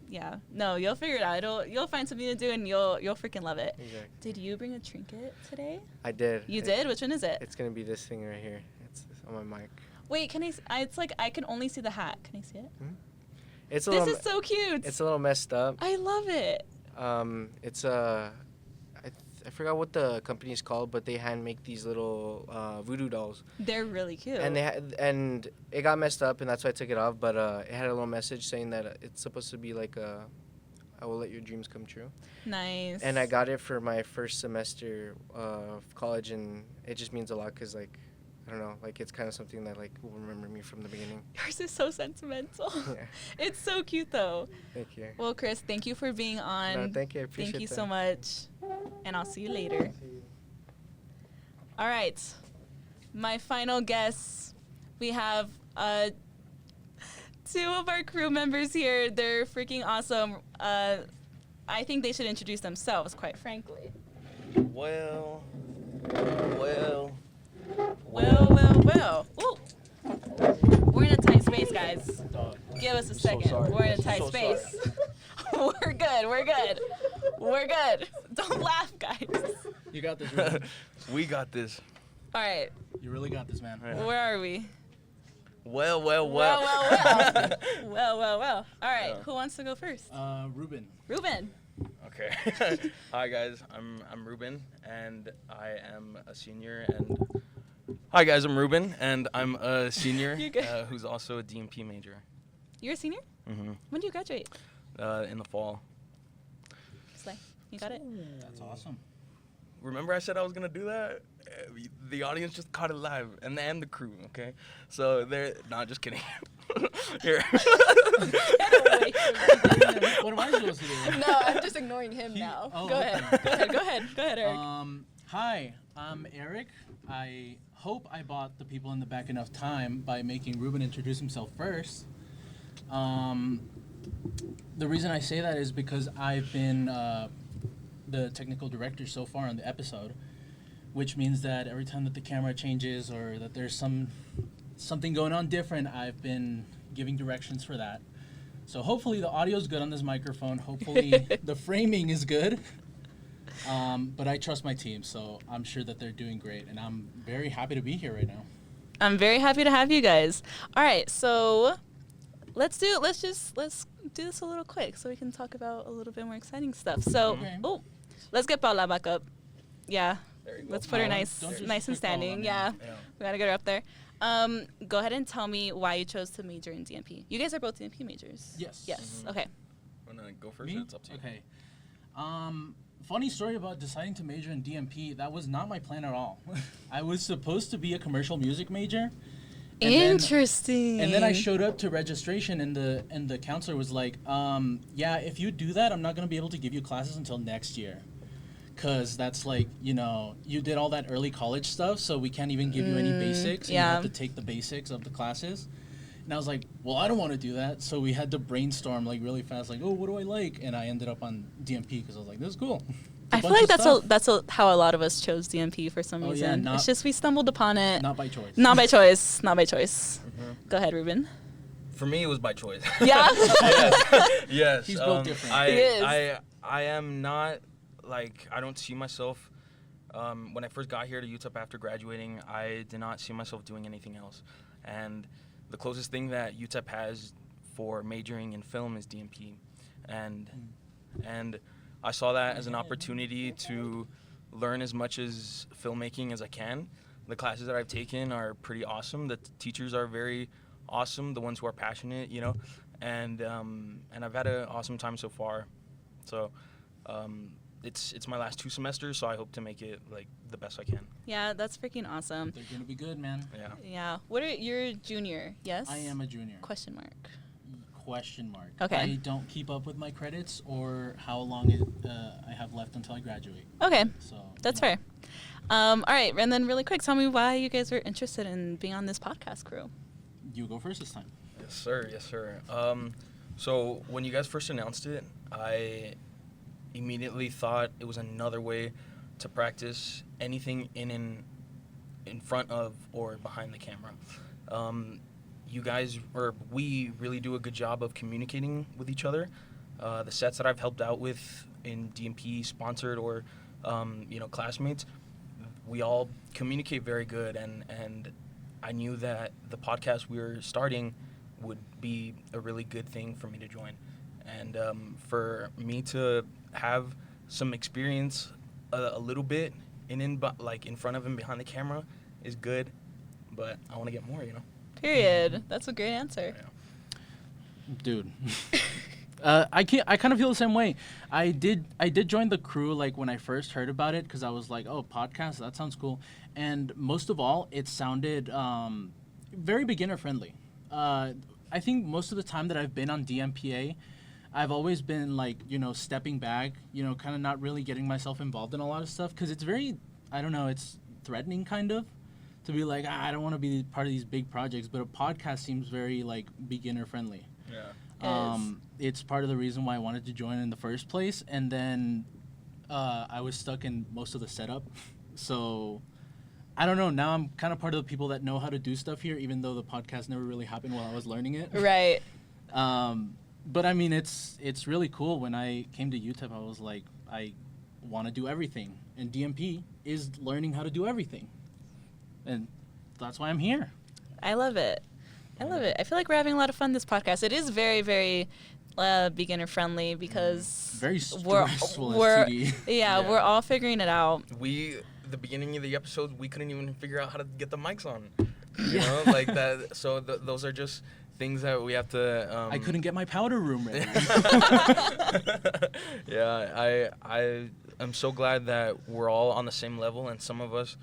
Yeah, no, you'll figure it out. You'll find something to do, and you'll freaking love it. Exactly. Did you bring a trinket today? I did. You did? Which one is it? It's gonna be this thing right here. It's on my mic. Wait, can I? It's like I can only see the hat. Can I see it? Mm-hmm. This is so cute. It's a little messed up. I love it. It's I forgot what the company's called, but they hand make these little voodoo dolls. They're really cute. And and it got messed up, and that's why I took it off. But it had a little message saying that it's supposed to be like I will let your dreams come true. Nice. And I got it for my first semester of college, and it just means a lot because like I don't know, like it's kind of something that like will remember me from the beginning. Yours is so sentimental. Yeah. It's so cute though. Thank you. Well, Kris, thank you for being on. No, thank you. I appreciate Thank you that. so much. And I'll see you later. All right. My final guests. We have two of our crew members here. They're freaking awesome. I think they should introduce themselves, quite frankly. Well. Ooh. We're in a tight space, guys. Give us a second. We're in a tight space. We're good. Don't laugh, guys. You got this, Ruben. We got this. All right. You really got this, man. Yeah. Where are we? Well. Well. All right. Yeah. Who wants to go first? Ruben. Okay. Hi guys, I'm Ruben, and I am a senior. And hi guys, I'm Ruben, and I'm a senior who's also a DMP major. You're a senior? Mm-hmm. When do you graduate? In the fall. Slay. You got it? That's awesome. Remember I said I was gonna do that? The audience just caught it live, and the crew. Okay, so they're not just kidding. Here. What am I supposed to do? No, I'm just ignoring him now. Go ahead, Eric. Hi, I'm Eric. I hope I bought the people in the back enough time by making Ruben introduce himself first. The reason I say that is because I've been the technical director so far on the episode, which means that every time that the camera changes or that there's something going on different, I've been giving directions for that. So hopefully the audio's good on this microphone. Hopefully the framing is good. But I trust my team, so I'm sure that they're doing great, and I'm very happy to be here right now. I'm very happy to have you guys. All right, so let's do this a little quick so we can talk about a little bit more exciting stuff. So, let's get Paola back up. Yeah. Let's put her nice and standing. Paola, We gotta get her up there. Go ahead and tell me why you chose to major in DMP. You guys are both DMP majors. Yes. Mm-hmm. Okay. I'm gonna go first. Me? It's up to you. Okay. Funny story about deciding to major in DMP. That was not my plan at all. I was supposed to be a commercial music major. Interesting. And then I showed up to registration, and the counselor was like, "Yeah, if you do that, I'm not gonna be able to give you classes until next year." because that's like, you did all that early college stuff, so we can't even give you any basics. And you have to take the basics of the classes. And I was like, well, I don't want to do that. So we had to brainstorm like really fast, like, oh, what do I like? And I ended up on DMP because I was like, this is cool. I feel like that's how a lot of us chose DMP for some reason. Yeah, it's just we stumbled upon it. Not by choice. Not by choice. Not by choice. Mm-hmm. Go ahead, Ruben. For me, it was by choice. Yeah? Yes. He's built different. He is. I am not, like, I don't see myself, when I first got here to UTEP after graduating, I did not see myself doing anything else. And the closest thing that UTEP has for majoring in film is DMP. And I saw that as an opportunity to learn as much as filmmaking as I can. The classes that I've taken are pretty awesome. The teachers are very awesome, the ones who are passionate, and I've had an awesome time so far. So it's my last 2 semesters, so I hope to make it like the best I can. Yeah, that's freaking awesome. They're gonna be good, man. Yeah. You're a junior, yes? I am a junior. Question mark. Okay. I don't keep up with my credits or how long I have left until I graduate. Okay. So that's fair. All right, and then really quick, tell me why you guys were interested in being on this podcast crew. You go first this time. Yes, sir. So when you guys first announced it, I immediately thought it was another way to practice anything in front of or behind the camera. We really do a good job of communicating with each other. The sets that I've helped out with in DMP sponsored or classmates, we all communicate very good, and I knew that the podcast we were starting would be a really good thing for me to join. And for me to have some experience a little bit in front of and behind the camera is good, but I want to get more, Period. That's a great answer. Yeah. Dude. I kind of feel the same way. I did join the crew like when I first heard about it because I was like, oh, podcast, that sounds cool. And most of all, it sounded very beginner friendly. I think most of the time that I've been on DMPA, I've always been like, stepping back, kind of not really getting myself involved in a lot of stuff because it's very, I don't know, it's threatening kind of to be like, I don't want to be part of these big projects, but a podcast seems very like beginner friendly. Yeah. It's part of the reason why I wanted to join in the first place, and then I was stuck in most of the setup. So I don't know. Now I'm kind of part of the people that know how to do stuff here, even though the podcast never really happened while I was learning it. Right. But I mean, it's really cool. When I came to UTEP, I was like, I want to do everything, and DMP is learning how to do everything, and that's why I'm here. I love it. I feel like we're having a lot of fun this podcast. It is very, very beginner friendly because very stressful. We're all figuring it out. The beginning of the episode, we couldn't even figure out how to get the mics on. You know, like that. So those are just things that we have to. I couldn't get my powder room ready. Yeah, I am so glad that we're all on the same level, and some of us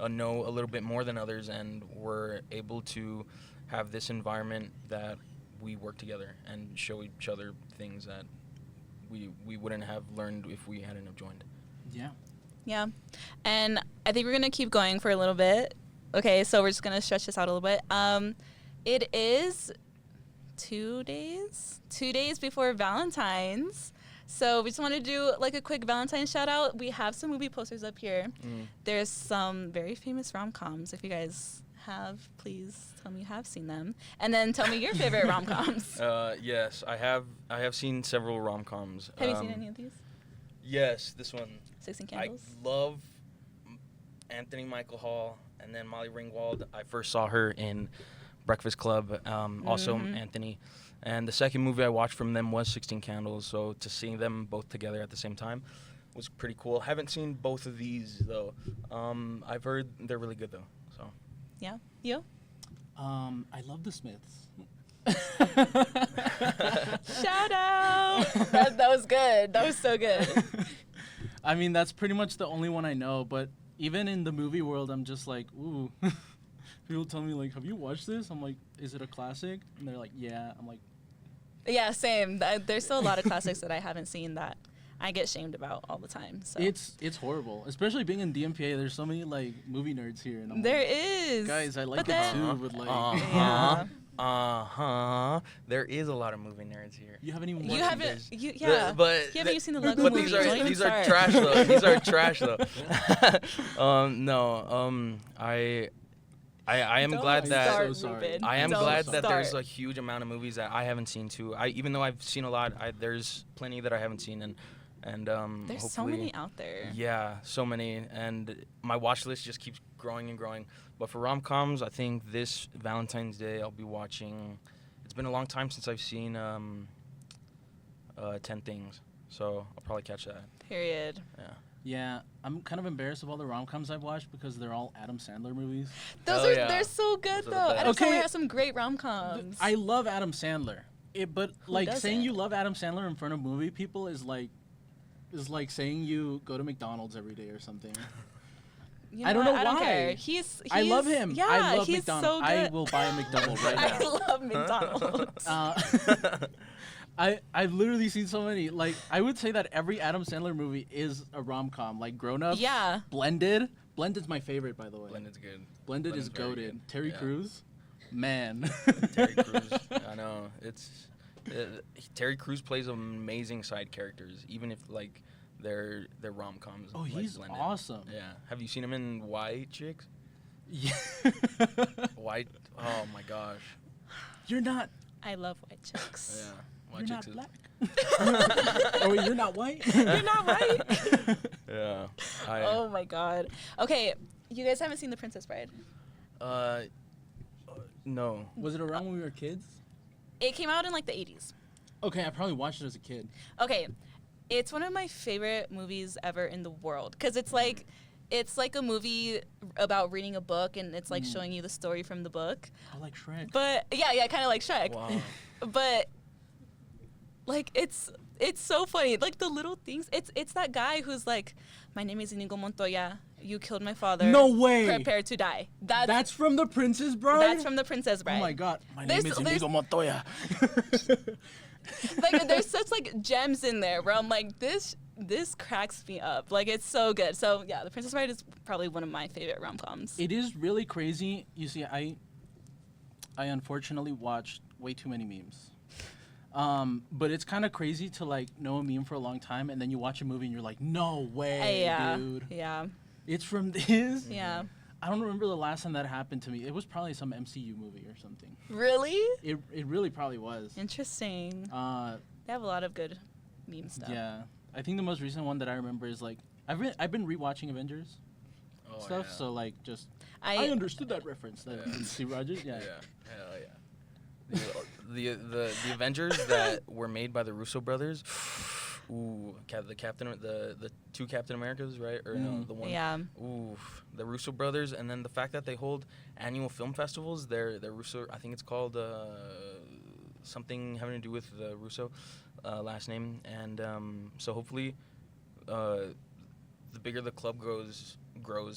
know a little bit more than others, and we're able to have this environment that we work together and show each other things that we wouldn't have learned if we hadn't have joined. Yeah. And I think we're going to keep going for a little bit. Okay, so we're just going to stretch this out a little bit. It is 2 days before Valentine's. So we just want to do like a quick Valentine's shout out. We have some movie posters up here. There's some very famous rom-coms. If you guys have, please tell me you have seen them, and then tell me your favorite rom-coms. Yes, I have seen several rom-coms. Have you seen any of these? Yes, this one. 16 Candles. I love Anthony Michael Hall and then Molly Ringwald. I first saw her in Breakfast Club, also Anthony. And the second movie I watched from them was 16 Candles, so to see them both together at the same time was pretty cool. Haven't seen both of these, though. I've heard they're really good, though. So. Yeah. You? I love The Smiths. Shout out! That was good. That was so good. I mean, that's pretty much the only one I know, but even in the movie world, I'm just like, ooh. People tell me, like, have you watched this? I'm like, is it a classic? And they're like, yeah. I'm like... Yeah, same. There's still a lot of classics that I haven't seen that I get shamed about all the time. So It's horrible, especially being in DMPA. There's so many like movie nerds here, and I'm there like, is. guys, I like But it too, but like, yeah. There is a lot of movie nerds here. you haven't even. You watched haven't. this. You, yeah. But You haven't seen the Lego But movie. these Don't even are start. trash though. These are trash though. I am Don't glad that start, so sorry. Ruben. I am Don't glad that there's start. a huge amount of movies that I haven't seen too. Even though I've seen a lot, there's plenty that I haven't seen, and There's so hopefully- many out there. Yeah, so many, and my watch list just keeps growing and growing. But for rom-coms, I think this Valentine's Day I'll be watching. It's been a long time since I've seen 10 Things, so I'll probably catch that. Period. Yeah. Yeah, I'm kind of embarrassed of all the rom-coms I've watched because they're all Adam Sandler movies. Those Oh, are yeah. they're so good Those are the though. best. Adam Okay. Sandler has some great rom-coms. I love Adam Sandler, but like saying doesn't? you love Adam Sandler in front of movie people is like saying you go to McDonald's every day or something. You I don't what? know I don't why. care. He's I love him. Yeah, I love he's McDonald's. so good. I will buy a McDonald's right I now. love McDonald's. I've literally seen so many. Like I would say that every Adam Sandler movie is a rom-com. Like Grown Ups. Yeah. Blended. Blended's my favorite, by the way. Blended's good. Blended is very goated. good. Terry Yeah. Crews, man. Terry Crews. I know. Terry Crews plays amazing side characters, even if like they're rom-coms. Oh, like, he's blended. awesome. Yeah. Have you seen him in White Chicks? Yeah. White. Oh my gosh. You're not. I love white chicks. Yeah. White You're not Chicks black. Oh, you're not white. You're not white. Yeah. Oh my god. Okay, you guys haven't seen The Princess Bride. No. Was it around when we were kids? It came out in like the 80s. Okay, I probably watched it as a kid. Okay, it's one of my favorite movies ever in the world because it's like a movie about reading a book and it's like showing you the story from the book. I like Shrek. But yeah, kind of like Shrek. Wow. But like it's so funny. Like the little things. It's that guy who's like, my name is Inigo Montoya. You killed my father. No way. Prepare to die. That's from The Princess Bride? That's from The Princess Bride. Oh my god. My name is Inigo Montoya. Like there's such like gems in there where I'm like, this cracks me up. Like it's so good. So yeah, The Princess Bride is probably one of my favorite rom-coms. It is really crazy. You see, I unfortunately watched way too many memes. But it's kind of crazy to like know a meme for a long time and then you watch a movie and you're like, no way, dude. Yeah. It's from this? Yeah. I don't remember the last time that happened to me. It was probably some MCU movie or something. Really? It really probably was. Interesting. They have a lot of good meme stuff. Yeah. I think the most recent one that I remember is like I've been rewatching Avengers stuff, yeah. so like just I understood that reference. That Steve Rogers, yeah. Hell yeah. The Avengers that were made by the Russo brothers. Ooh, the two Captain Americas, right? Or no, the one. Yeah. Ooh, the Russo brothers, and then the fact that they hold annual film festivals. They're Russo. I think it's called something having to do with the Russo last name, and so hopefully, the bigger the club grows,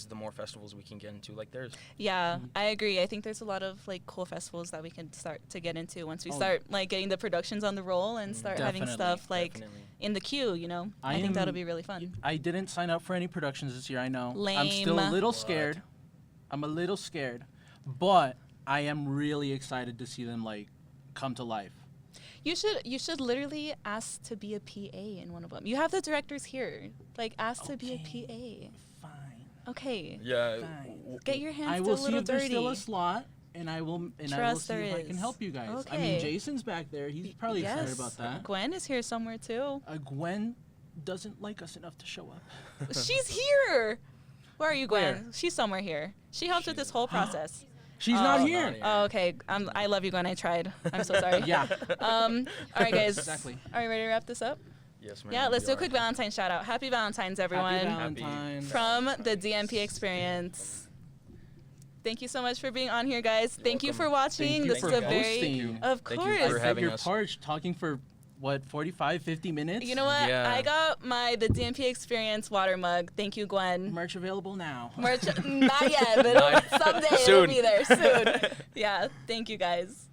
the more festivals we can get into, like theirs. Yeah, I agree. I think there's a lot of like cool festivals that we can start to get into once we start like getting the productions on the roll and start having stuff like in the queue, you know. I think that'll be really fun. I didn't sign up for any productions this year, I know. Lame. I'm still a little scared. I'm a little scared, but I am really excited to see them like come to life. You should literally ask to be a PA in one of them. You have the directors here. Like ask to be a PA. Fine. Okay. Yeah. Get your hands I still will a see little if there's dirty. still a slot, and I will see if I can help you guys. I mean, Okay. Jason's back there. He's probably excited about that. Gwen is here somewhere too. Gwen doesn't like us enough to show up. She's here. Where are you, Gwen? Where? She's somewhere here. She helped with this whole process. She's not here. Oh, okay. I love you, Gwen. I tried. I'm so sorry. Yeah. All right, guys. Exactly. Are you ready to wrap this up? Yes, ma'am. Yeah, let's we do a are. quick Valentine's shout out. Happy Valentine's, everyone. Happy Valentine's. From the DMP Experience. Thank you so much for being on here, guys. Thank you for watching. Thank you This for is a very, hosting. of Thank course. you for I having you're us. parched talking for what 45, 50 minutes. You know what? Yeah. I got the DMP Experience water mug. Thank you, Gwen. Merch available now. Merch, not yet, but someday it'll Soon. be there soon. Yeah, thank you guys.